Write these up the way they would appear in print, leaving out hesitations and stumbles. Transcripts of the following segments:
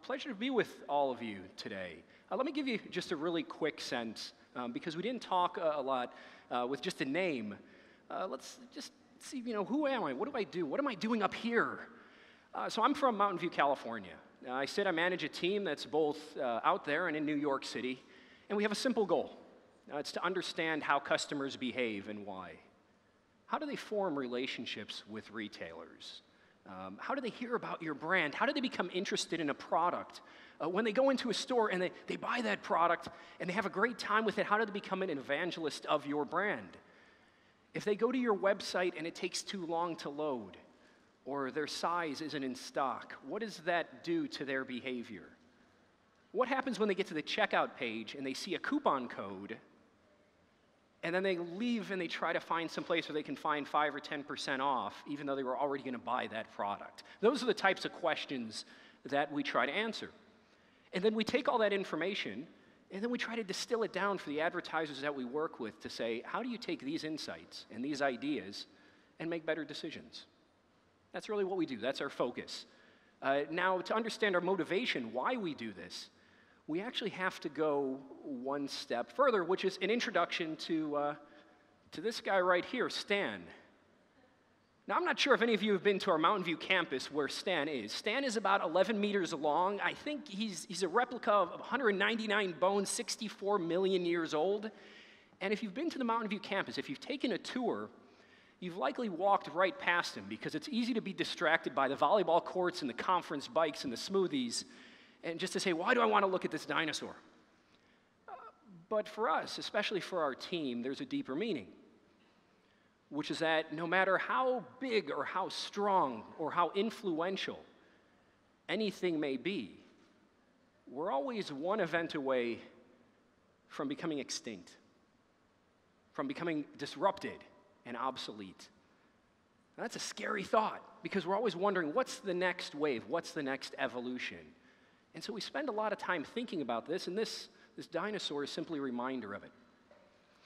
Pleasure to be with all of you today. Let me give you just a really quick sense, because we didn't talk a lot with just a name. Let's just see, who am I? What do I do? What am I doing up here? So I'm from Mountain View, California. I manage a team that's both out there and in New York City, and we have a simple goal. It's to understand how customers behave and why. How do they form relationships with retailers? How do they hear about your brand? How do they become interested in a product? When they go into a store and they buy that product and they have a great time with it, how do they become an evangelist of your brand? If they go to your website and it takes too long to load, or their size isn't in stock, what does that do to their behavior? What happens when they get to the checkout page and they see a coupon code, and then they leave and they try to find some place where they can find 5 or 10% off, even though they were already going to buy that product? Those are the types of questions that we try to answer. And then we take all that information, and then we try to distill it down for the advertisers that we work with to say, how do you take these insights and these ideas and make better decisions? That's really what we do. That's our focus. Now, to understand our motivation, why we do this, we actually have to go one step further, which is an introduction to this guy right here, Stan. Now, I'm not sure if any of you have been to our Mountain View campus where Stan is. Stan is about 11 meters long. I think he's a replica of 199 bones, 64 million years old. And if you've been to the Mountain View campus, if you've taken a tour, you've likely walked right past him because it's easy to be distracted by the volleyball courts and the conference bikes and the smoothies, and just to say, why do I want to look at this dinosaur? But for us, especially for our team, there's a deeper meaning, which is that no matter how big or how strong or how influential anything may be, we're always one event away from becoming extinct, from becoming disrupted and obsolete. Now, that's a scary thought because we're always wondering, what's the next wave? What's the next evolution? And so we spend a lot of time thinking about this, and this dinosaur is simply a reminder of it.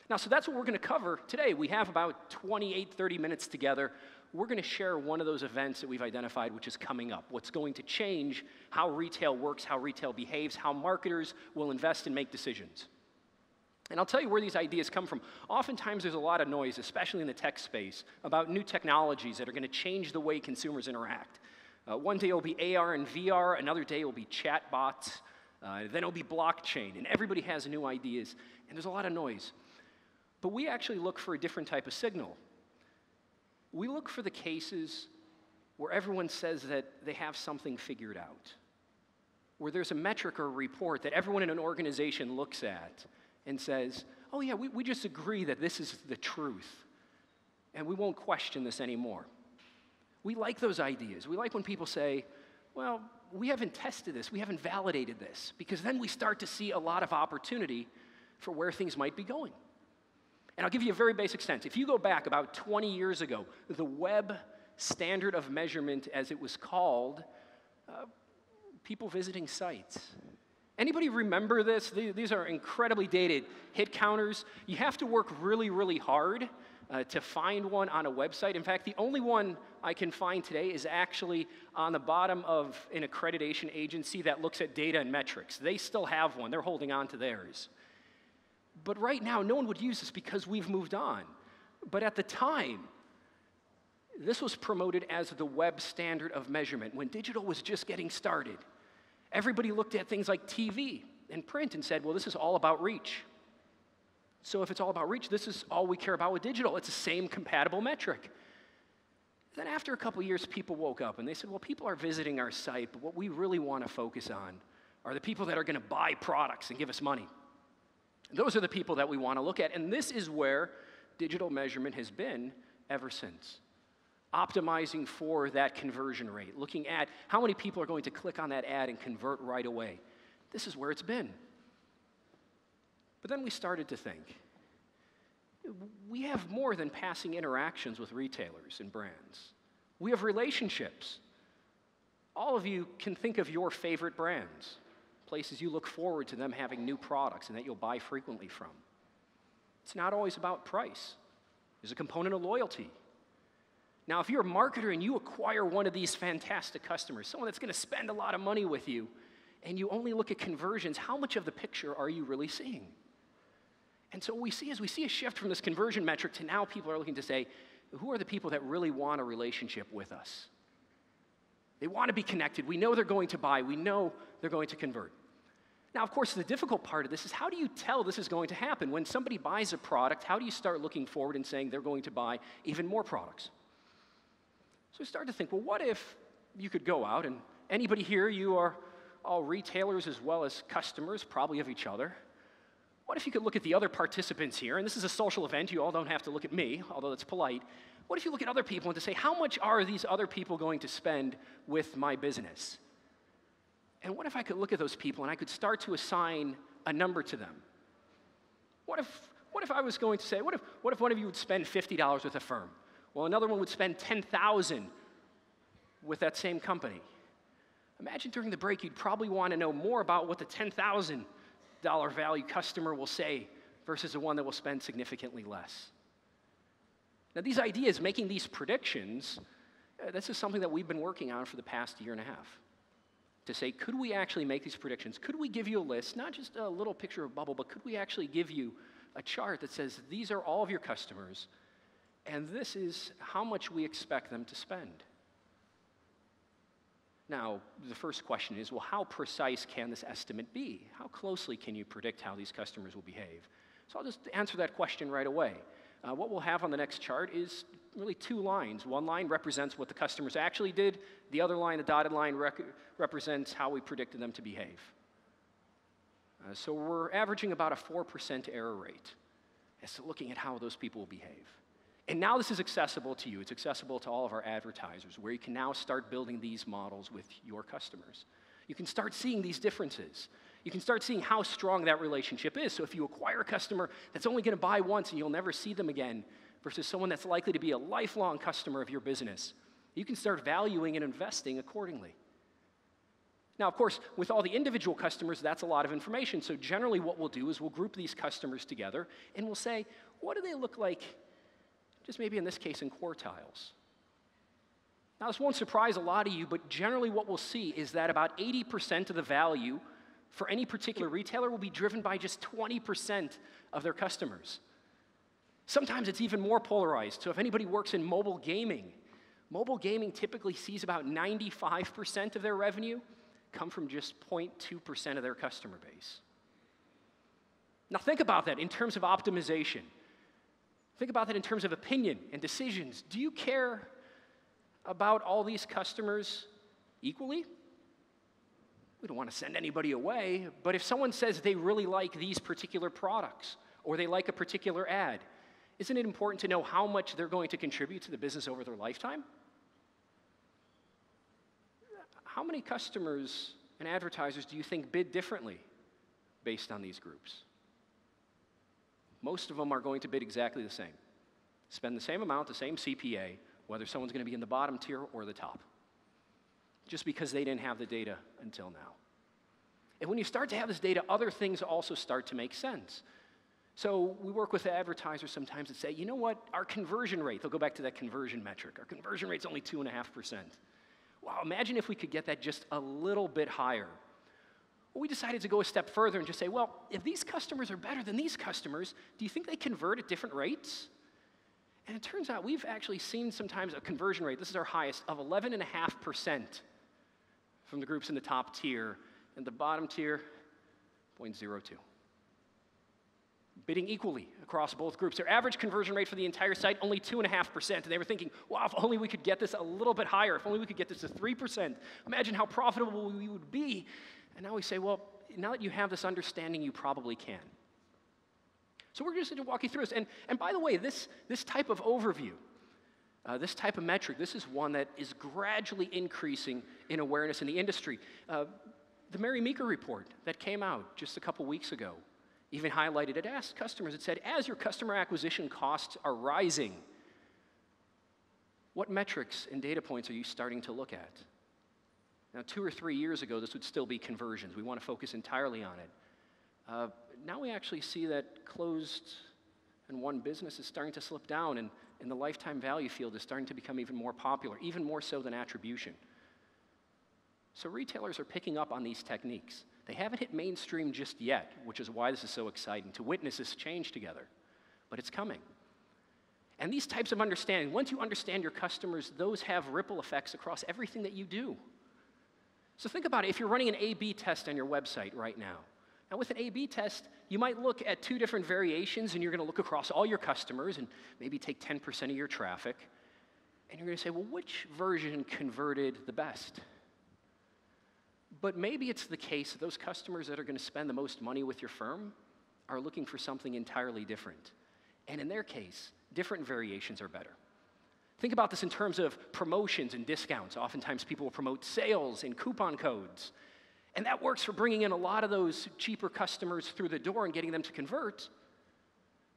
Now, so that's what we're going to cover today. We have about 28, 30 minutes together. We're going to share one of those events that we've identified, which is coming up, what's going to change how retail works, how retail behaves, how marketers will invest and make decisions. And I'll tell you where these ideas come from. Oftentimes there's a lot of noise, especially in the tech space, about new technologies that are going to change the way consumers interact. One day it'll be AR and VR, another day it'll be chatbots, then it'll be blockchain, and everybody has new ideas, and there's a lot of noise. But we actually look for a different type of signal. We look for the cases where everyone says that they have something figured out, where there's a metric or a report that everyone in an organization looks at and says, oh yeah, we just agree that this is the truth, and we won't question this anymore. We like those ideas. We like when people say, well, we haven't tested this, we haven't validated this, because then we start to see a lot of opportunity for where things might be going. And I'll give you a very basic sense. If you go back about 20 years ago, the web standard of measurement, as it was called, people visiting sites. Anybody remember this? These are incredibly dated hit counters. You have to work really, really hard to find one on a website. In fact, the only one I can find today is actually on the bottom of an accreditation agency that looks at data and metrics. They still have one. They're holding on to theirs. But right now, no one would use this because we've moved on. But at the time, this was promoted as the web standard of measurement when digital was just getting started. Everybody looked at things like TV and print and said, well, this is all about reach. So if it's all about reach, this is all we care about with digital. It's the same compatible metric. Then after a couple of years, people woke up and they said, well, people are visiting our site, but what we really want to focus on are the people that are going to buy products and give us money. Those are the people that we want to look at, and this is where digital measurement has been ever since. Optimizing for that conversion rate, looking at how many people are going to click on that ad and convert right away. This is where it's been. But then we started to think, we have more than passing interactions with retailers and brands. We have relationships. All of you can think of your favorite brands, places you look forward to them having new products and that you'll buy frequently from. It's not always about price. There's a component of loyalty. Now, if you're a marketer and you acquire one of these fantastic customers, someone that's going to spend a lot of money with you, and you only look at conversions, how much of the picture are you really seeing? And so what we see is we see a shift from this conversion metric to now people are looking to say, who are the people that really want a relationship with us? They want to be connected. We know they're going to buy. We know they're going to convert. Now, of course, the difficult part of this is how do you tell this is going to happen? When somebody buys a product, how do you start looking forward and saying they're going to buy even more products? So we start to think, well, what if you could go out, and anybody here, you are all retailers as well as customers, probably of each other. What if you could look at the other participants here, and this is a social event, you all don't have to look at me, although that's polite. What if you look at other people and to say, how much are these other people going to spend with my business? And what if I could look at those people and I could start to assign a number to them? What if I was going to say, what if one of you would spend $50 with a firm? Well, another one would spend $10,000 with that same company. Imagine during the break, you'd probably want to know more about what the $10,000 value customer will say versus the one that will spend significantly less. Now, these ideas, making these predictions, this is something that we've been working on for the past year and a half. To say, could we actually make these predictions? Could we give you a list, not just a little picture of a bubble, but could we actually give you a chart that says, these are all of your customers, and this is how much we expect them to spend? Now, the first question is, well, how precise can this estimate be? How closely can you predict how these customers will behave? So I'll just answer that question right away. What we'll have on the next chart is really two lines. One line represents what the customers actually did. The other line, the dotted line, represents how we predicted them to behave. So we're averaging about a 4% error rate as to looking at how those people will behave. And now this is accessible to you. It's accessible to all of our advertisers, where you can now start building these models with your customers. You can start seeing these differences. You can start seeing how strong that relationship is. So if you acquire a customer that's only going to buy once and you'll never see them again, versus someone that's likely to be a lifelong customer of your business, you can start valuing and investing accordingly. Now, of course, with all the individual customers, that's a lot of information. So generally what we'll do is we'll group these customers together and we'll say, what do they look like, just maybe in this case, in quartiles? Now, this won't surprise a lot of you, but generally what we'll see is that about 80% of the value for any particular retailer will be driven by just 20% of their customers. Sometimes it's even more polarized. So if anybody works in mobile gaming typically sees about 95% of their revenue come from just 0.2% of their customer base. Now think about that in terms of optimization. Think about that in terms of opinion and decisions. Do you care about all these customers equally? We don't want to send anybody away, but if someone says they really like these particular products or they like a particular ad, isn't it important to know how much they're going to contribute to the business over their lifetime? How many customers and advertisers do you think bid differently based on these groups? Most of them are going to bid exactly the same. Spend the same amount, the same CPA, whether someone's going to be in the bottom tier or the top, just because they didn't have the data until now. And when you start to have this data, other things also start to make sense. So we work with advertisers sometimes that say, you know what, our conversion rate, they'll go back to that conversion metric, our conversion rate's only 2.5%. Wow, imagine if we could get that just a little bit higher. Well, we decided to go a step further and just say, well, if these customers are better than these customers, do you think they convert at different rates? And it turns out we've actually seen sometimes a conversion rate, this is our highest, of 11.5% from the groups in the top tier, and the bottom tier, 0.02. Bidding equally across both groups. Their average conversion rate for the entire site, only 2.5%. And they were thinking, wow, if only we could get this a little bit higher, if only we could get this to 3%. Imagine how profitable we would be. And now we say, well, now that you have this understanding, you probably can. So we're just going to walk you through this. And by the way, this type of overview, this type of metric, this is one that is gradually increasing in awareness in the industry. The Mary Meeker report that came out just a couple weeks ago even highlighted it, asked customers, it said, as your customer acquisition costs are rising, what metrics and data points are you starting to look at? Now, 2 or 3 years ago, this would still be conversions. We want to focus entirely on it. Now we actually see that closed and won business is starting to slip down, and the lifetime value field is starting to become even more popular, even more so than attribution. So retailers are picking up on these techniques. They haven't hit mainstream just yet, which is why this is so exciting, to witness this change together. But it's coming. And these types of understanding, once you understand your customers, those have ripple effects across everything that you do. So think about it. If you're running an A/B test on your website right now, and with an A/B test, you might look at 2 different variations, and you're going to look across all your customers and maybe take 10% of your traffic, and you're going to say, well, which version converted the best? But maybe it's the case that those customers that are going to spend the most money with your firm are looking for something entirely different. And in their case, different variations are better. Think about this in terms of promotions and discounts. Oftentimes people will promote sales and coupon codes. And that works for bringing in a lot of those cheaper customers through the door and getting them to convert.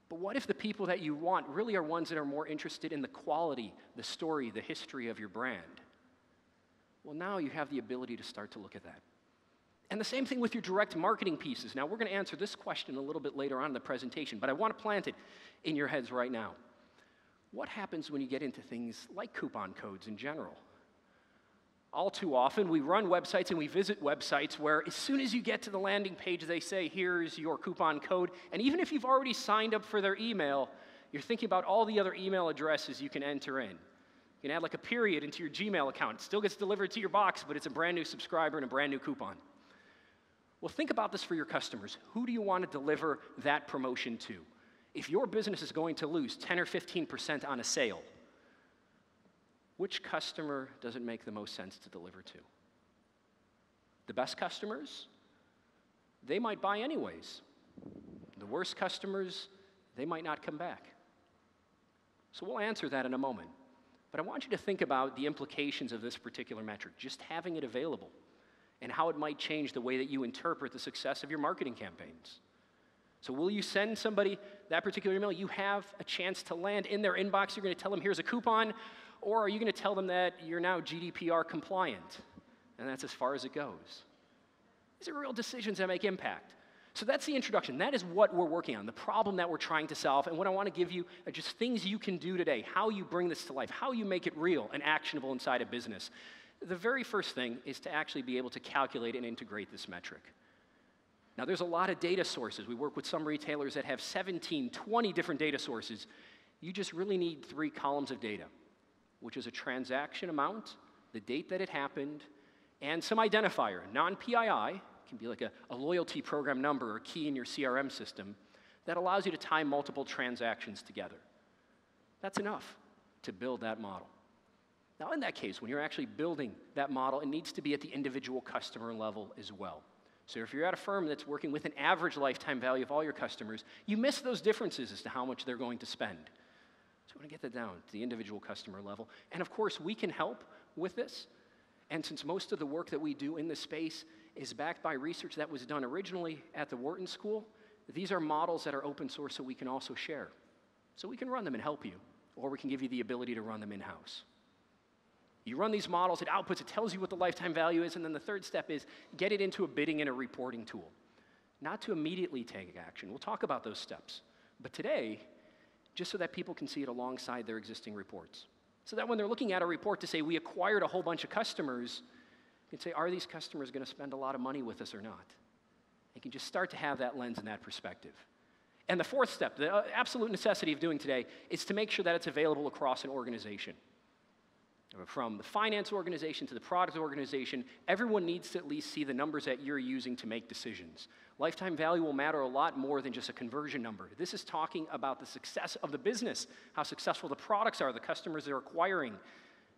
But what if the people that you want really are ones that are more interested in the quality, the story, the history of your brand? Well, now you have the ability to start to look at that. And the same thing with your direct marketing pieces. Now, we're going to answer this question a little bit later on in the presentation, but I want to plant it in your heads right now. What happens when you get into things like coupon codes in general? All too often, we run websites and we visit websites where as soon as you get to the landing page, they say, here's your coupon code. And even if you've already signed up for their email, you're thinking about all the other email addresses you can enter in. You can add like a period into your Gmail account. It still gets delivered to your box, but it's a brand new subscriber and a brand new coupon. Well, think about this for your customers. Who do you want to deliver that promotion to? If your business is going to lose 10 or 15% on a sale, which customer does it make the most sense to deliver to? The best customers? They might buy anyways. The worst customers, they might not come back. So we'll answer that in a moment. But I want you to think about the implications of this particular metric, just having it available, and how it might change the way that you interpret the success of your marketing campaigns. So will you send somebody that particular email? You have a chance to land in their inbox. You're going to tell them, here's a coupon. Or are you going to tell them that you're now GDPR compliant? And that's as far as it goes. These are real decisions that make impact. So that's the introduction. That is what we're working on, the problem that we're trying to solve. And what I want to give you are just things you can do today, how you bring this to life, how you make it real and actionable inside a business. The very first thing is to actually be able to calculate and integrate this metric. Now, there's a lot of data sources. We work with some retailers that have 17, 20 different data sources. You just really need 3 columns of data, which is a transaction amount, the date that it happened, and some identifier. Non-PII can be like a loyalty program number or key in your CRM system that allows you to tie multiple transactions together. That's enough to build that model. Now, in that case, when you're actually building that model, it needs to be at the individual customer level as well. So if you're at a firm that's working with an average lifetime value of all your customers, you miss those differences as to how much they're going to spend. So we want to get that down to the individual customer level. And of course, we can help with this. And since most of the work that we do in this space is backed by research that was done originally at the Wharton School, these are models that are open source that we can also share. So we can run them and help you, or we can give you the ability to run them in-house. You run these models, it outputs, it tells you what the lifetime value is, and then the third step is get it into a bidding and a reporting tool. Not to immediately take action. We'll talk about those steps. But today, just so that people can see it alongside their existing reports. So that when they're looking at a report to say, we acquired a whole bunch of customers, you can say, are these customers going to spend a lot of money with us or not? You can just start to have that lens and that perspective. And the fourth step, the absolute necessity of doing today, is to make sure that it's available across an organization. From the finance organization to the product organization, everyone needs to at least see the numbers that you're using to make decisions. Lifetime value will matter a lot more than just a conversion number. This is talking about the success of the business, how successful the products are, the customers they're acquiring.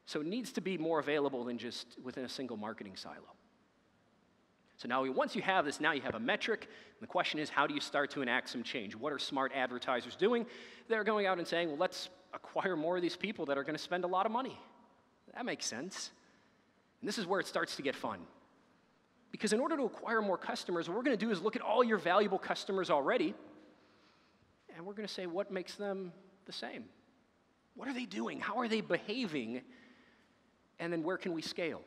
So it needs to be more available than just within a single marketing silo. So now once you have this, now you have a metric. And the question is, how do you start to enact some change? What are smart advertisers doing? They're going out and saying, well, let's acquire more of these people that are going to spend a lot of money. That makes sense. And this is where it starts to get fun. Because in order to acquire more customers, what we're going to do is look at all your valuable customers already, and we're going to say, what makes them the same? What are they doing? How are they behaving? And then where can we scale?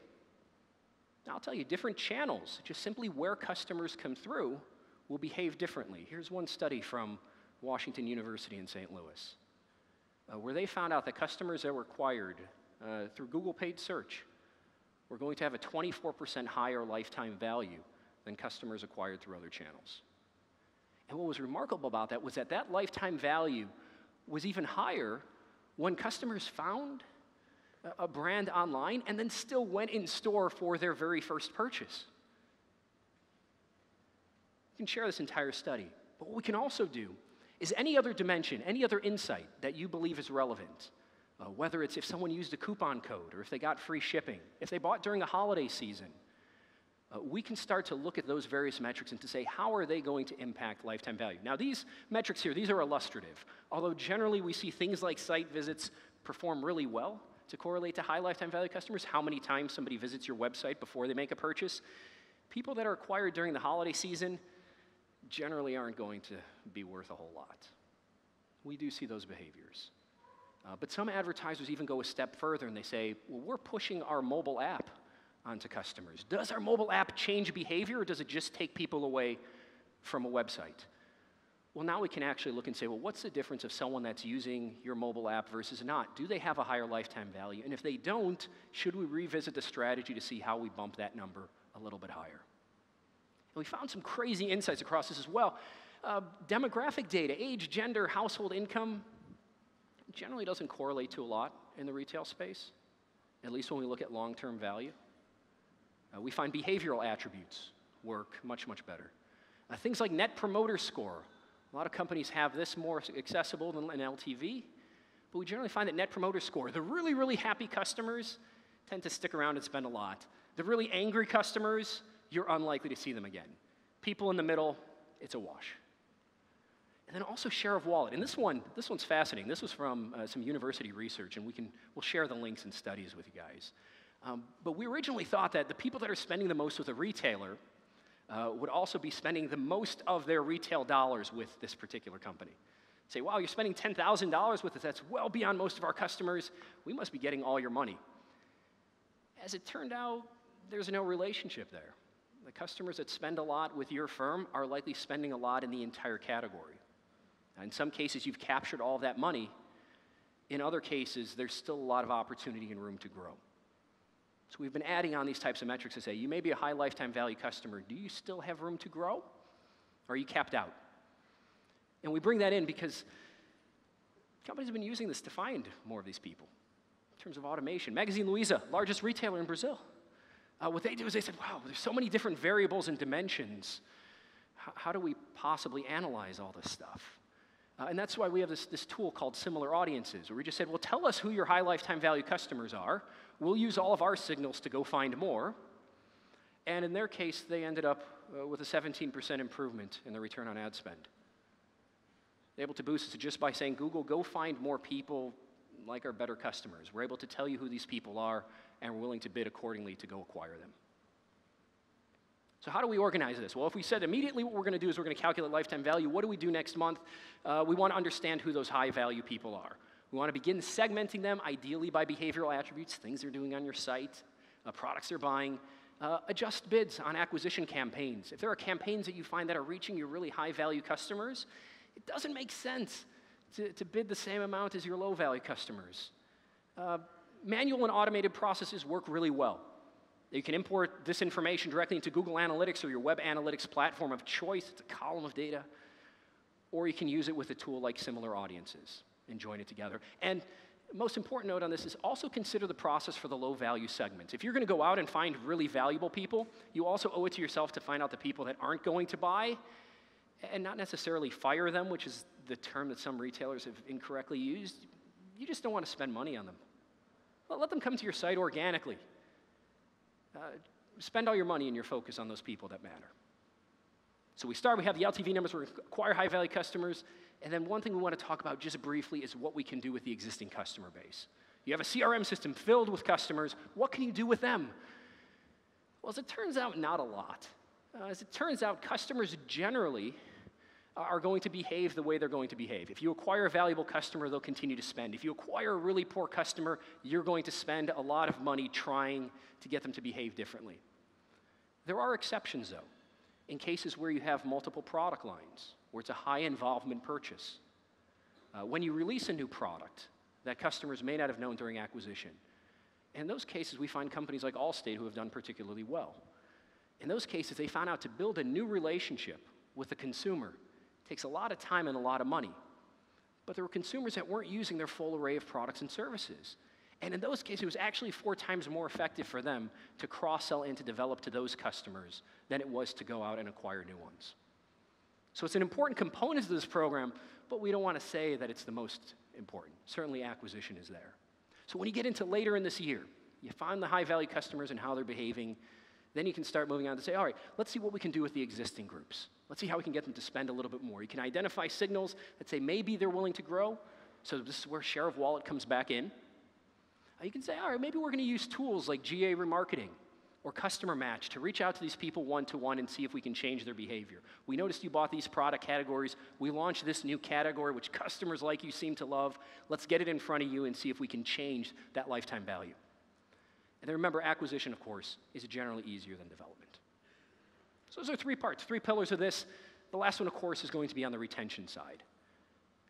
Now, I'll tell you, different channels, just simply where customers come through, will behave differently. Here's one study from Washington University in St. Louis, where they found out that customers that were acquired through Google paid search we're going to have a 24% higher lifetime value than customers acquired through other channels. And what was remarkable about that was that that lifetime value was even higher when customers found a brand online and then still went in store for their very first purchase. You can share this entire study, but what we can also do is any other dimension, any other insight that you believe is relevant, whether it's if someone used a coupon code or if they got free shipping, if they bought during a holiday season, we can start to look at those various metrics and to say, how are they going to impact lifetime value? Now, these metrics here, these are illustrative. Although generally we see things like site visits perform really well to correlate to high lifetime value customers, how many times somebody visits your website before they make a purchase. People that are acquired during the holiday season generally aren't going to be worth a whole lot. We do see those behaviors. But some advertisers even go a step further and they say, well, we're pushing our mobile app onto customers. Does our mobile app change behavior, or does it just take people away from a website? Well, now we can actually look and say, well, what's the difference of someone that's using your mobile app versus not? Do they have a higher lifetime value? And if they don't, should we revisit the strategy to see how we bump that number a little bit higher? And we found some crazy insights across this as well. Demographic data, age, gender, household income, generally doesn't correlate to a lot in the retail space, at least when we look at long-term value. We find behavioral attributes work much, much better. Things like Net Promoter Score. A lot of companies have this more accessible than an LTV, but we generally find that Net Promoter Score, the really, really happy customers tend to stick around and spend a lot. The really angry customers, you're unlikely to see them again. People in the middle, it's a wash. And then also share of wallet. And this one's fascinating. This was from some university research, and we'll share the links and studies with you guys. But we originally thought that the people that are spending the most with a retailer would also be spending the most of their retail dollars with this particular company. Say, wow, you're spending $10,000 with us. That's well beyond most of our customers. We must be getting all your money. As it turned out, there's no relationship there. The customers that spend a lot with your firm are likely spending a lot in the entire category. In some cases, you've captured all of that money. In other cases, there's still a lot of opportunity and room to grow. So we've been adding on these types of metrics to say, you may be a high lifetime value customer. Do you still have room to grow? Or are you capped out? And we bring that in because companies have been using this to find more of these people in terms of automation. Magazine Luiza, largest retailer in Brazil. What they do is they said, wow, there's so many different variables and dimensions. How do we possibly analyze all this stuff? And that's why we have this tool called Similar Audiences, where we just said, well, tell us who your high lifetime value customers are. We'll use all of our signals to go find more. And in their case, they ended up with a 17% improvement in the return on ad spend. They're able to boost it just by saying, Google, go find more people like our better customers. We're able to tell you who these people are, and we're willing to bid accordingly to go acquire them. So how do we organize this? Well, if we said immediately what we're going to do is we're going to calculate lifetime value, what do we do next month? We want to understand who those high-value people are. We want to begin segmenting them, ideally by behavioral attributes, things they're doing on your site, products they're buying. Adjust bids on acquisition campaigns. If there are campaigns that you find that are reaching your really high-value customers, it doesn't make sense to bid the same amount as your low-value customers. Manual and automated processes work really well. You can import this information directly into Google Analytics or your web analytics platform of choice. It's a column of data. Or you can use it with a tool like Similar Audiences and join it together. And most important note on this is also consider the process for the low-value segments. If you're going to go out and find really valuable people, you also owe it to yourself to find out the people that aren't going to buy and not necessarily fire them, which is the term that some retailers have incorrectly used. You just don't want to spend money on them. Let them come to your site organically. Spend all your money and your focus on those people that matter. So we have the LTV numbers, we're going to acquire high-value customers, and then one thing we want to talk about just briefly is what we can do with the existing customer base. You have a CRM system filled with customers. What can you do with them? Well, as it turns out, not a lot. As it turns out, customers generally are going to behave the way they're going to behave. If you acquire a valuable customer, they'll continue to spend. If you acquire a really poor customer, you're going to spend a lot of money trying to get them to behave differently. There are exceptions, though, in cases where you have multiple product lines, where it's a high-involvement purchase. When you release a new product that customers may not have known during acquisition, In those cases, we find companies like Allstate who have done particularly well. In those cases, they found out to build a new relationship with the consumer takes a lot of time and a lot of money. But there were consumers that weren't using their full array of products and services. And in those cases, it was actually 4 times more effective for them to cross-sell and to develop to those customers than it was to go out and acquire new ones. So it's an important component of this program, but we don't want to say that it's the most important. Certainly acquisition is there. So when you get into later in this year, you find the high-value customers and how they're behaving, then you can start moving on to say, all right, let's see what we can do with the existing groups. Let's see how we can get them to spend a little bit more. You can identify signals that say maybe they're willing to grow, so this is where share of wallet comes back in. You can say, all right, maybe we're going to use tools like GA remarketing or customer match to reach out to these people one-to-one and see if we can change their behavior. We noticed you bought these product categories. We launched this new category, which customers like you seem to love. Let's get it in front of you and see if we can change that lifetime value. And then remember, acquisition, of course, is generally easier than development. So those are 3 parts, 3 pillars of this. The last one, of course, is going to be on the retention side.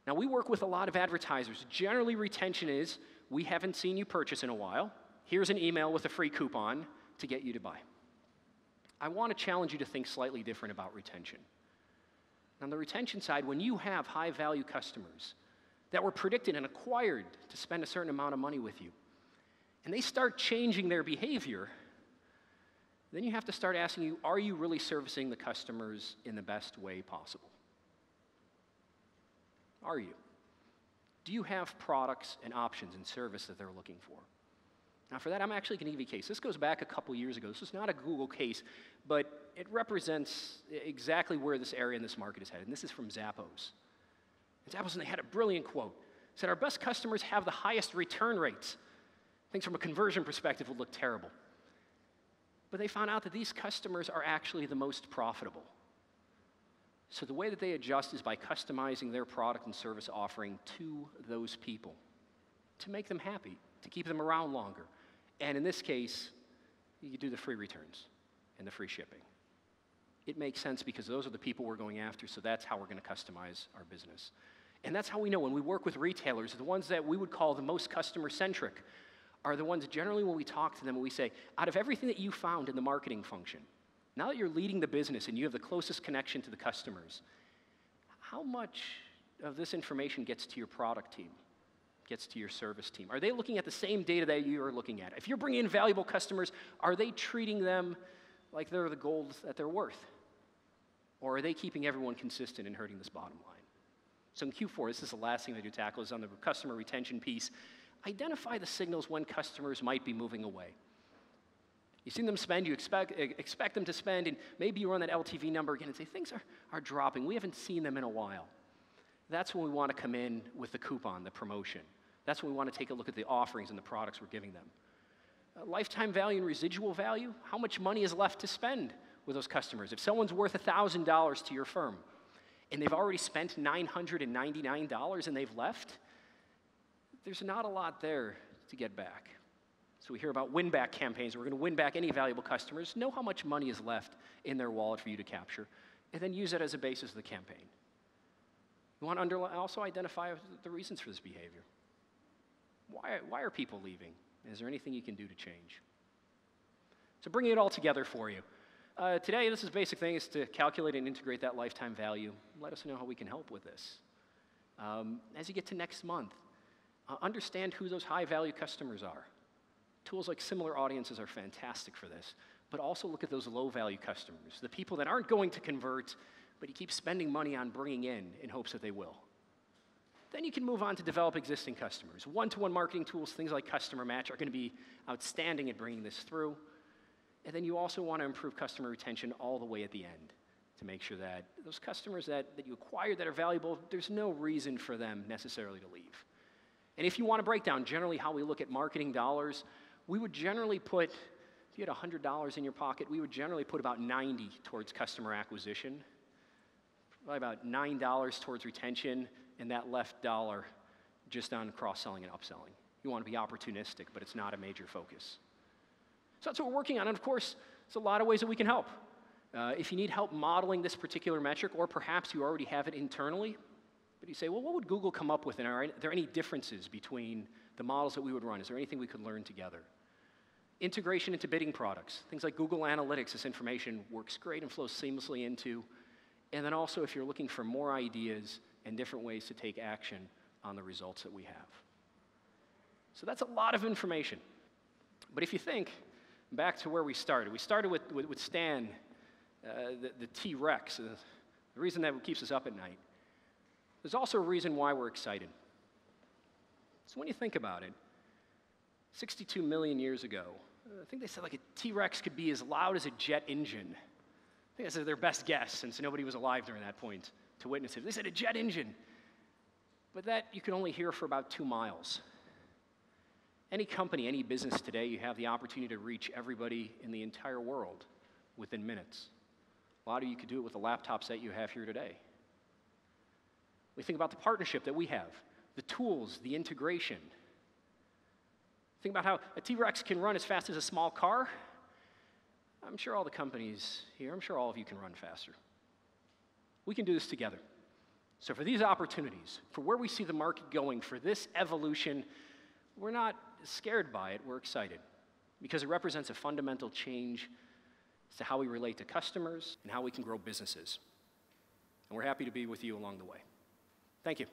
Now, we work with a lot of advertisers. Generally, retention is, we haven't seen you purchase in a while. Here's an email with a free coupon to get you to buy. I want to challenge you to think slightly different about retention. On the retention side, when you have high-value customers that were predicted and acquired to spend a certain amount of money with you, and they start changing their behavior, then you have to start asking you, are you really servicing the customers in the best way possible? Are you? Do you have products and options and service that they're looking for? Now for that, I'm actually going to give you a case. This goes back a couple years ago. This is not a Google case, but it represents exactly where this area in this market is headed. And this is from Zappos. And Zappos, and they had a brilliant quote. It said, our best customers have the highest return rates. Things from a conversion perspective would look terrible. But they found out that these customers are actually the most profitable. So the way that they adjust is by customizing their product and service offering to those people, to make them happy, to keep them around longer. And in this case, you do the free returns and the free shipping. It makes sense because those are the people we're going after, so that's how we're going to customize our business. And that's how we know when we work with retailers, the ones that we would call the most customer-centric are the ones generally when we talk to them and we say, out of everything that you found in the marketing function, now that you're leading the business and you have the closest connection to the customers, how much of this information gets to your product team, gets to your service team? Are they looking at the same data that you are looking at? If you're bringing in valuable customers, are they treating them like they're the gold that they're worth? Or are they keeping everyone consistent and hurting this bottom line? So in Q4, this is the last thing that you tackle, is on the customer retention piece. Identify the signals when customers might be moving away. You've seen them spend, you expect them to spend, and maybe you run that LTV number again and say, things are dropping. We haven't seen them in a while. That's when we want to come in with the coupon, the promotion. That's when we want to take a look at the offerings and the products we're giving them. Lifetime value and residual value, how much money is left to spend with those customers? If someone's worth $1,000 to your firm, and they've already spent $999 and they've left, there's not a lot there to get back. So we hear about win-back campaigns. We're going to win back any valuable customers. Know how much money is left in their wallet for you to capture, and then use that as a basis of the campaign. You want to also identify the reasons for this behavior. Why are people leaving? Is there anything you can do to change? So bringing it all together for you. Today, this is basic thing, is to calculate and integrate that lifetime value. Let us know how we can help with this. As you get to next month, understand who those high-value customers are. Tools like similar audiences are fantastic for this, but also look at those low-value customers, the people that aren't going to convert, but you keep spending money on bringing in hopes that they will. Then you can move on to develop existing customers. One-to-one marketing tools, things like Customer Match, are going to be outstanding at bringing this through. And then you also want to improve customer retention all the way at the end to make sure that those customers that you acquire that are valuable, there's no reason for them necessarily to leave. And if you want to break down generally how we look at marketing dollars, we would generally put, if you had $100 in your pocket, we would generally put about 90 towards customer acquisition, probably about $9 towards retention, and that left dollar just on cross-selling and upselling. You want to be opportunistic, but it's not a major focus. So that's what we're working on, and of course, there's a lot of ways that we can help. If you need help modeling this particular metric, or perhaps you already have it internally, but you say, well, what would Google come up with, and are there any differences between the models that we would run? Is there anything we could learn together? Integration into bidding products. Things like Google Analytics, this information works great and flows seamlessly into. And then also if you're looking for more ideas and different ways to take action on the results that we have. So that's a lot of information. But if you think back to where we started with Stan, the T-Rex, the reason that keeps us up at night. There's also a reason why we're excited. So when you think about it, 62 million years ago, I think they said like a T-Rex could be as loud as a jet engine. I think that's their best guess, since nobody was alive during that point to witness it. They said a jet engine, but that you can only hear for about 2 miles. Any company, any business today, you have the opportunity to reach everybody in the entire world within minutes. A lot of you could do it with the laptops that you have here today. We think about the partnership that we have, the tools, the integration. Think about how a T-Rex can run as fast as a small car. I'm sure all the companies here, I'm sure all of you can run faster. We can do this together. So for these opportunities, for where we see the market going, for this evolution, we're not scared by it, we're excited. Because it represents a fundamental change as to how we relate to customers and how we can grow businesses. And we're happy to be with you along the way. Thank you.